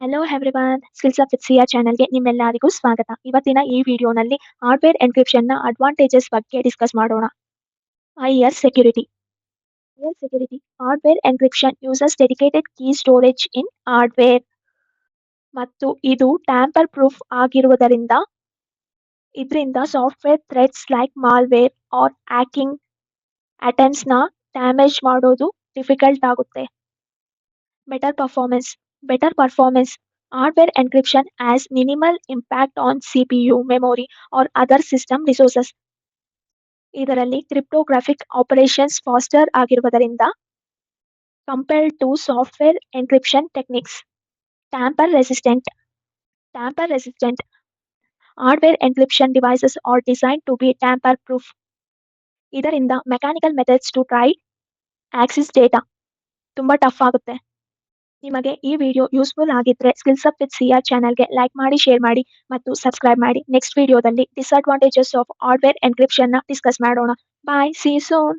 Hello everyone, skills of with Siya ಚಾನಲ್ಗೆ ನಿಮ್ಮೆಲ್ಲರಿಗೂ ಸ್ವಾಗತ. ಇವತ್ತಿನ ಈ ವಿಡಿಯೋನಲ್ಲಿ ಹಾರ್ಡ್ವೇರ್ ಎನ್ಕ್ರಿಪ್ಷನ್ನ ಅಡ್ವಾಂಟೇಜಸ್ ಬಗ್ಗೆ ಡಿಸ್ಕಸ್ ಮಾಡೋಣ. Is security. Hardware encryption uses dedicated key storage in hardware ಮತ್ತು ಇದು ಟ್ಯಾಂಪರ್ ಪ್ರೂಫ್ ಆಗಿರುವುದರಿಂದ ಇದರಿಂದ software threats like malware or hacking ಅಟೆಂಪ್ಟ್ಸ್ನ ಡ್ಯಾಮೇಜ್ ಮಾಡೋದು ಡಿಫಿಕಲ್ಟ್ ಆಗುತ್ತೆ. Better performance. Hardware encryption has minimal impact on CPU, memory, or other system resources. ಇದರಲ್ಲಿ cryptographic operations faster ಆಗಿರುವುದರಿಂದ compared to software encryption techniques. Tamper resistant. Hardware encryption devices are design to be tamper proof. ಇದರಿಂದ mechanical methods to try access data ತುಂಬ tough ಆಗುತ್ತೆ. ನಿಮಗೆ ಈ video useful ಆಗಿದ್ರೆ skills up with Siya ಚಾನಲ್ಗೆ like ಮಾಡಿ, share ಮಾಡಿ ಮತ್ತು ಸಬ್ಸ್ಕ್ರೈಬ್ ಮಾಡಿ. ನೆಕ್ಸ್ಟ್ ವಿಡಿಯೋದಲ್ಲಿ ಡಿಸ್ಅಡ್ವಾಂಟೇಜಸ್ ಆಫ್ ಹಾರ್ಡ್ವೇರ್ ಎನ್ಕ್ರಿಪ್ಷನ್ನ ಡಿಸ್ಕಸ್ ಮಾಡೋಣ. ಬಾಯ್, ಸಿ ಯು ಸೂನ್.